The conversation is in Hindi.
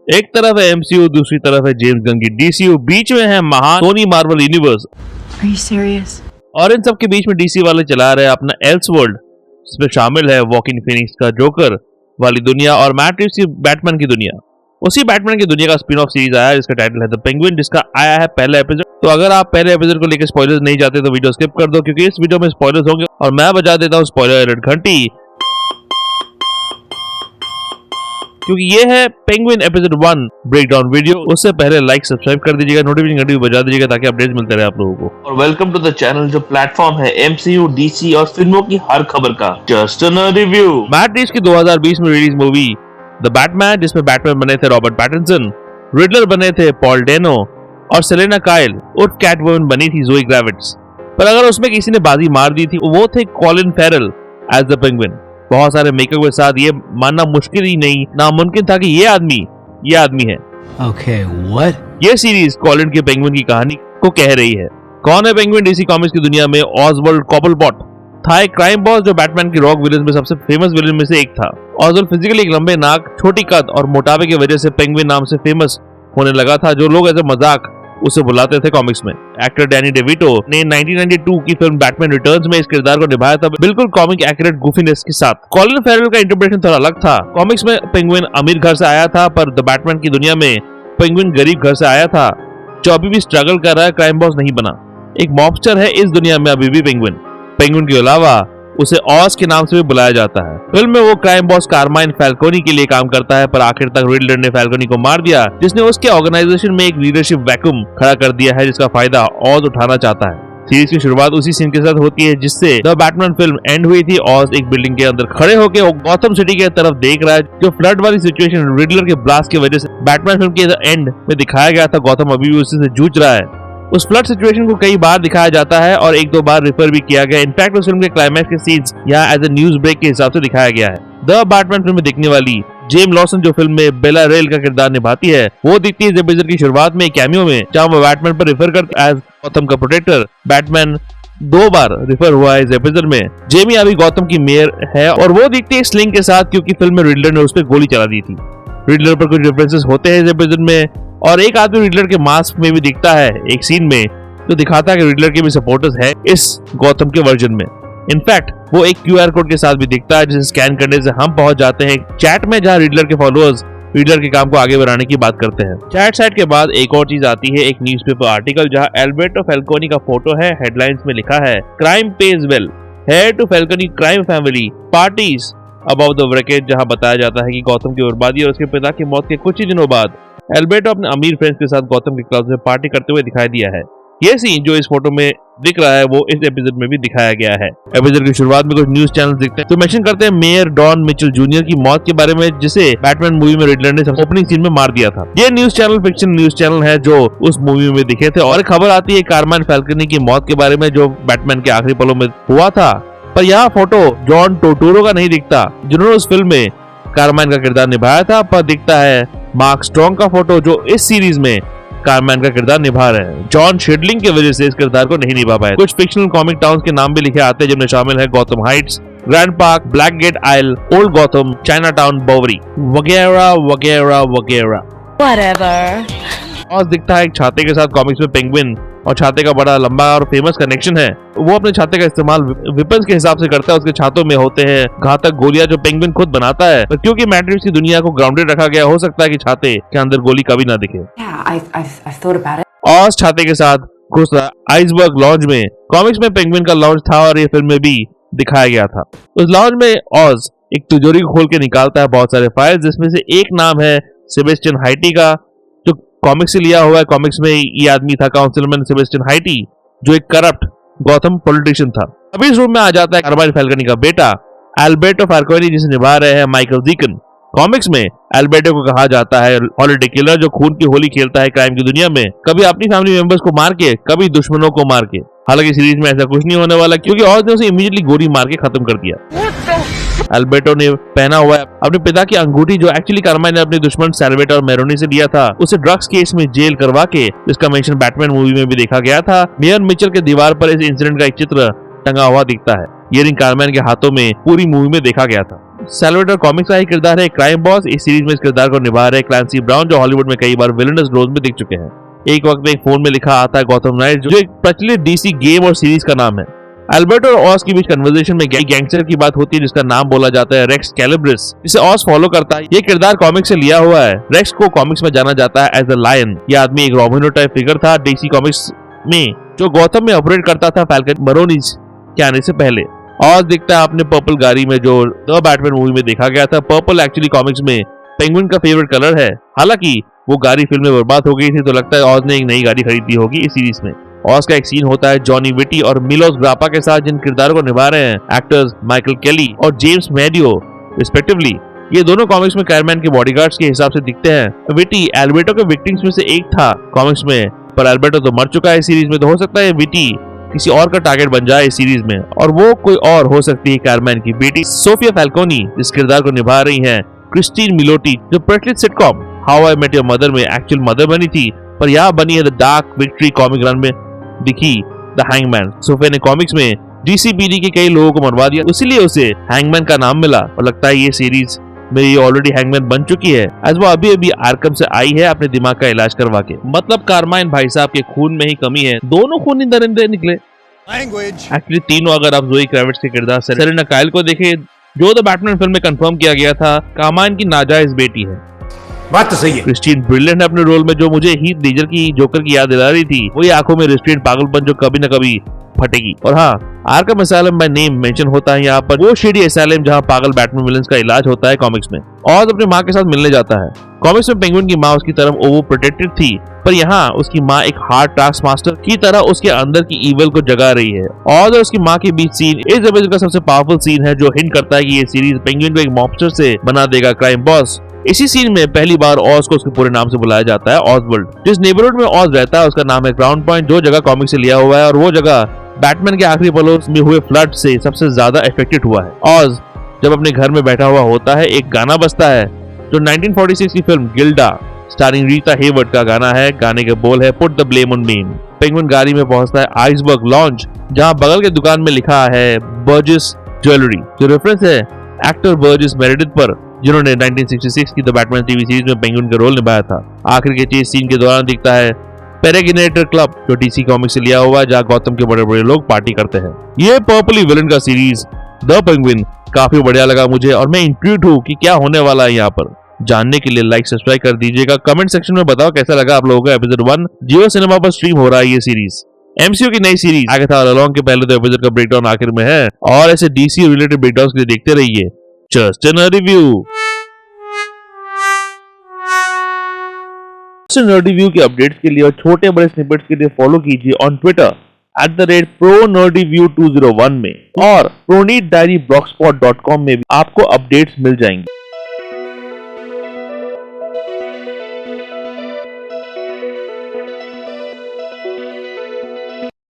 एक तरफ है एमसीयू, दूसरी तरफ है जेम्स गन की डीसीयू, बीच में है महान Sony Marvel universe. Are you serious? और इन सब के बीच में डीसी वाले चला रहे अपना एल्सवर्ल्ड, जिसमें शामिल है वॉकिन फिनिक्स का जोकर वाली दुनिया और मैट रिव्स की बैटमैन की दुनिया। उसी बैटमैन की दुनिया का स्पिन ऑफ सीरीज आया है जिसका टाइटल है द पेंगुइन, जिसका आया है पहला एपिसोड। तो अगर आप पहले एपिसोड को लेकर स्पॉयलर्स नहीं चाहते तो वीडियो स्किप कर दो, क्योंकि इस वीडियो में स्पॉयलर्स होंगे और मैं बजा देता हूँ स्पॉइलर अलर्ट घंटी, क्योंकि ये है पेंगुइन एपिसोड 1 ब्रेकडाउन वीडियो। उससे पहले लाइक सब्सक्राइब कर दीजिएगा, नोटिफिकेशन घंटी बजा दीजिएगा ताकि अपडेट्स मिलते रहे आप लोगों को। और वेलकम टू द चैनल, जो प्लेटफॉर्म है एमसीयू, डीसी और फिल्मों की हर खबर का just a review. Matt Reeves की 2020 में रिलीज मूवी द बैटमैन, जिसमें बैटमैन बने थे रॉबर्ट पैटिंसन, रिडलर बने थे पॉल डेनो और सेलेना काइल और कैटवुमन बनी थी ज़ोई ग्रेविट्स। पर अगर उसमें किसी ने बाजी मार दी थी वो थे Colin Farrell as the Penguin. बहुत सारे मेकअप के साथ ये मानना मुश्किल ही नहीं, नामुमकिन था कि ये आदमी है। Okay, what? ये सीरीज कॉलिन के पेंगुइन की कहानी को कह रही है। कौन है पेंगुइन डीसी कॉमिक्स की दुनिया में? ऑसवर्ल्ड कॉबलपॉट था एक क्राइम बॉस जो बैटमैन की रॉक विलन में सबसे फेमस विलन में से एक था। ऑसवर्ल्ड फिजिकली एक लंबे नाक, छोटी कद और मोटापे की वजह से पेंगुइन नाम से फेमस होने लगा था, जो लोग ऐसे मजाक उसे बुलाते थे कॉमिक्स में। एक्टर डैनी डेविटो ने 1992 की फिल्म बैटमैन रिटर्न्स में इस किरदार को निभाया था, बिल्कुल कॉमिक एक्यूरेट गुफीनेस के साथ। कॉलिन फेरल का इंटरप्रिटेशन थोड़ा अलग था। कॉमिक्स में पेंगुइन अमीर घर से आया था, पर द बैटमैन की दुनिया में पेंगुइन गरीब घर से आया था जो अभी भी स्ट्रगल कर रहा है, क्राइम बॉस नहीं बना। एक मॉबस्टर है इस दुनिया में अभी भी पेंगुइन के अलावा उसे ऑस के नाम से भी बुलाया जाता है। फिल्म में वो क्राइम बॉस कारमाइन फैल्कोनी के लिए काम करता है, पर आखिर तक रिडलर ने फैल्कोनी को मार दिया, जिसने उसके ऑर्गेनाइजेशन में एक लीडरशिप वैक्यूम खड़ा कर दिया है, जिसका फायदा ऑज उठाना चाहता है। सीरीज की शुरुआत उसी सीन के साथ होती है जिससे द बैटमैन फिल्म एंड हुई थी। ऑज एक बिल्डिंग के अंदर खड़े होकर गॉथम सिटी के तरफ देख रहा है, जो फ्लड वाली सिचुएशन रिडलर के ब्लास्ट की वजह से बैटमैन फिल्म के एंड में दिखाया गया था। गॉथम अभी भी उसी से जूझ रहा है। उस फ्लड सिचुएशन को कई बार दिखाया जाता है और एक दो बार रिफर भी किया गया। इनफैक्ट उस फिल्म के क्लाइमैक्स के सीन्स यहाँ एज ए न्यूज ब्रेक के हिसाब से दिखाया गया है। द बैटमैन फिल्म में दिखने वाली जेम लॉसन, जो फिल्म में बेला रेल का किरदार निभाती है, वो दिखती है इस एपिसोड की शुरुआत में कैमियो में, जहाँ वो बैटमैन पर रिफर करती है एज गॉथम का प्रोटेक्टर। बैटमैन 2 बार रिफर हुआ है इस एपिसोड में। जेमी अभी गॉथम की मेयर है और वो दिखती है स्लिंग के साथ, क्योंकि फिल्म में रिडलर ने उस पर गोली चला दी थी। रिडलर पर कुछ रेफरेंसेस होते हैं इस एपिसोड में, और एक आदमी रिडलर के मास्क में भी दिखता है एक सीन में, जो दिखाता है कि रिडलर के भी सपोर्टर्स है इस गॉथम के वर्जन में। इनफैक्ट वो एक क्यूआर कोड के साथ भी दिखता है, जिसे स्कैन करने से हम पहुंच जाते हैं चैट में, जहां रिडलर के फॉलोअर्स रिडलर के काम को आगे बढ़ाने की बात करते हैं। चैट साइट के बाद एक और चीज आती है, एक न्यूज़पेपर आर्टिकल जहां एल्बर्टो फैल्कोनी का फोटो है। हेडलाइंस में लिखा है crime page well, heir to Falcone crime family parties about the wreckage, जहां बताया जाता है कि गौतम की बर्बादी और उसके पिता की मौत के कुछ ही दिनों बाद एल्बर्टो अपने अमीर फ्रेंड्स के साथ गौतम के क्लब में पार्टी करते हुए दिखाई दिया है। ये सीन जो इस फोटो में दिख रहा है वो इस एपिसोड में भी दिखाया गया है। एपिसोड की शुरुआत में कुछ न्यूज चैनल दिखते हैं, तो मेंशन करते हैं मेयर डॉन मिचेल जूनियर की मौत के बारे में, जिसे बैटमैन मूवी में रिडलर ने ओपनिंग सीन में मार दिया था। ये news channel fiction news channel है जो उस मूवी में दिखे थे। और खबर आती है कारमाइन फैल्कोनी की मौत के बारे में, जो बैटमैन के आखिरी पलों में हुआ था। पर यहाँ फोटो जॉन टोटोरो का नहीं दिखता, जिन्होंने उस फिल्म में कारमाइन का किरदार निभाया था, पर दिखता है मार्क स्ट्रॉन्ग का फोटो, जो इस सीरीज में कारमैन का किरदार निभा रहे हैं। जॉन शेडलिंग की वजह से इस किरदार को नहीं निभा पाए। कुछ फिक्शनल कॉमिक टाउन्स के नाम भी लिखे आते हैं, जिनमें शामिल है Gotham Heights, Grand Park, Black Gate Isle, Old Gotham, China Town, Bowery वगैरह वगैरह वगैरह। और दिखता है एक छाते के साथ कॉमिक्स में पेंगुइन, और छाते का बड़ा लंबा और फेमस कनेक्शन है। वो अपने छाते का इस्तेमाल वेपन्स के हिसाब से करता है। उसके छातों में होते हैं घातक गोलियां जो पेंगुइन खुद बनाता है, पर क्योंकि मैट रिव्स की दुनिया को ग्राउंडेड रखा गया, हो सकता है कि छाते के अंदर गोली कभी ना दिखे। और छाते के साथ घुस रहा आइसबर्ग लॉन्ज में। कॉमिक्स में पेंगुइन का लॉन्ज था और ये फिल्म में भी दिखाया गया था। उस लॉन्ज में ऑज एक तिजोरी को खोल के निकालता है बहुत सारे फाइल्स, जिसमें से एक नाम है सेबेस्टियन हाइटी का, जो कॉमिक्स से लिया हुआ है। कॉमिक्स में ये आदमी था काउंसिलमैन सेबेस्टियन हाइटी, जो एक करप्ट गॉथम पॉलिटिशियन था। अभी इस रूम में आ जाता है कारमाइन फैल्कोनी का बेटा एल्बर्टो फैल्कोनी, जिसे निभा रहे हैं माइकल डीकन। कॉमिक्स में एल्बर्टो को कहा जाता है हॉलिडे किलर, जो खून की होली खेलता है क्राइम की दुनिया में, कभी अपनी फैमिली मेंबर्स को मार के, कभी दुश्मनों को मार के। हालांकि सीरीज में ऐसा कुछ नहीं होने वाला, क्योंकि ऑज ने उसे इमीडिएटली गोली मार के खत्म कर दिया। एल्बर्टो ने पहना हुआ है अपने पिता की अंगूठी, जो एक्चुअली कारमाइन ने अपने दुश्मन सैल्वेटर मेरोनी से लिया था, उसे ड्रग्स केस में जेल करवा के, जिसका मेंशन बैटमैन मूवी में भी देखा गया था। मेयर मिचेल के दीवार पर इस इंसिडेंट का एक चित्र टंगा हुआ दिखता है। ये रिंग कारमैन के हाथों में पूरी मूवी में देखा गया था। सैल्वाडोर कॉमिक्स का ही किरदार है क्राइम बॉस। इस सीरीज में इस किरदार को निभा रहे क्लैंसी ब्राउन, जो हॉलीवुड में कई बार विलेनस रोल्स में दिख चुके हैं। एक वक्त में एक फोन में लिखा आता है गॉथम नाइट, जो एक प्रचलित डीसी गेम और सीरीज का नाम है। एल्बर्ट और ऑज के बीच कन्वर्सेशन में गैंगस्टर की बात होती है जिसका नाम बोला जाता है रेक्स कैलिब्रिस, जिसे ऑज फॉलो करता है। ये किरदार कॉमिक्स से लिया हुआ है। रेक्स को कॉमिक्स में जाना जाता है एज द लायन। यह आदमी एक रॉबिन हुड टाइप फिगर था डीसी कॉमिक्स में, जो गौतम में ऑपरेट करता था फैल्कन मरोनीज के आने से पहले। ऑज दिखता है अपने पर्पल गाड़ी में, जो द बैटमैन मूवी में देखा गया था। पर्पल एक्चुअली कॉमिक्स में पेंगुइन का फेवरेट कलर है। हालांकि वो गाड़ी फिल्म में बर्बाद हो गई थी, तो लगता है ऑज ने एक नई गाड़ी खरीदी होगी इस सीरीज में। ऑज का एक सीन होता है जॉनी विटी और मिलोस ग्रापा के साथ, जिन किरदारों को निभा रहे हैं एक्टर्स माइकल केली और जेम्स मैडियो रिस्पेक्टिवली। ये दोनों कॉमिक्स में कारमैन के बॉडीगार्ड्स के हिसाब से दिखते हैं। विटी एल्बर्टो के विक्टिम्स में से एक था कॉमिक्स में, पर एल्बर्टो तो मर चुका है इस सीरीज में, तो हो सकता है विटी किसी और का टारगेट बन जाए इस सीरीज में, और वो कोई और हो सकती है कारमैन की बेटी सोफिया फैल्कोनी, जिस किरदार को निभा रही हैं क्रिस्टीन मिलोटी, जो प्रचलित sitcom how I met your mother में एक्चुअल मदर बनी थी, पर यहाँ बनी है the dark victory comic run में दिखी द हैंगमैन। सोफिया ने कॉमिक्स में डीसीपीडी के कई लोगों को मरवा दिया, इसीलिए उसे हैंगमैन का नाम मिला, और लगता है ये सीरीज में ये ऑलरेडी हैंगमैन बन चुकी है, एज वो अभी अभी आर्कम से आई है अपने दिमाग का इलाज करवा के। मतलब कारमाइन भाई साहब के खून में ही कमी है, दोनों खून ही दरिंदे निकले। एक्चुअली तीनों, अगर आप जोई क्रेविट्स के किरदार सेलेना काइल को देखें, जो द बैटमैन फिल्म में कंफर्म किया गया था, कारमाइन की नाजायज बेटी है। बात तो सही है। क्रिस्टीन ब्रिलियंट है अपने रोल में, जो मुझे हीथ लेजर की जोकर की याद दिला रही थी। वही आंखों में रिस्ट्रेंट पागलपन जो कभी न कभी फटेगी। और हाँ, Arkham asylum by name mention होता है यहाँ पर, वो शेडी एसाइलम जहाँ पागल बैटमैन विलेंस का इलाज होता है कॉमिक्स में। ऑज अपनी माँ के साथ मिलने जाता है। कॉमिक्स में पेंगुइन की माँ उसकी तरफ ओवर प्रोटेक्टेड थी, पर यहाँ उसकी माँ एक हार्ड टास्क मास्टर की तरह उसके अंदर की ईवल को जगा रही है। ऑज और उसकी माँ के बीच सीन इस एपिसोड का सबसे पावरफुल सीन है, जो हिंट करता है कि ये सीरीज पेंगुइन को एक मॉन्स्टर से बना देगा क्राइम बॉस। इसी सीन में पहली बार ऑज को उसके पूरे नाम से बुलाया जाता है, ऑजवर्ल्ड। जिस नेबरहुड में ऑज रहता है उसका नाम है क्राउन पॉइंट, जो जगह कॉमिक से लिया हुआ है, और वो जगह बैटमैन के आखिरी पलों में हुए फ्लड से सबसे ज्यादा अफेक्टेड हुआ है। ऑज जब अपने घर में बैठा हुआ होता है, एक गाना बजता है जो 1946 की फिल्म गिल्डा स्टारिंग रीता हेवर्ड का गाना है। गाने के बोल है put the blame on me. Penguin गाड़ी में पहुंचता है आइसबर्ग लॉन्च, जहां बगल के दुकान में लिखा है बर्जिस ज्वेलरी, जो रेफरेंस है एक्टर बर्जिस मेरेडिथ पर, जिन्होंने 1966 की द बैटमैन टीवी सीरीज में पेंगुइन का रोल निभाया था। आखिर के चेस सीन के दौरान दिखता है पेरेग्रिनेटर क्लब, जो डीसी कॉमिक से लिया हुआ है, जहां गौतम के बड़े बड़े लोग पार्टी करते हैं। ये पर्पली विलन का सीरीज द पेंगुइन काफी बढ़िया लगा मुझे, और मैं इंट्रिग्ड हूँ कि क्या होने वाला है यहाँ पर। जानने के लिए लाइक सब्सक्राइब कर दीजिएगा। कमेंट सेक्शन में बताओ कैसा लगा आप लोगों को। एपिसोड 1 जियो सिनेमा पर स्ट्रीम हो रहा है ये सीरीज। एमसीयू की नई सीरीज आगथा ऑल अलोंग के पहले तो एपिसोड का ब्रेकडाउन आखिर में है, और ऐसे डीसी रिलेटेड ब्रेकडाउन के लिए देखते रहिए जस्ट एन रिव्यू। रिव्यू के अपडेट्स के लिए और छोटे बड़े स्निपेट्स के लिए फॉलो कीजिए ऑन ट्विटर @ProNerdyView201 में, और ProNeedDiaryBlogspot.com में भी आपको अपडेट्स मिल जाएंगे।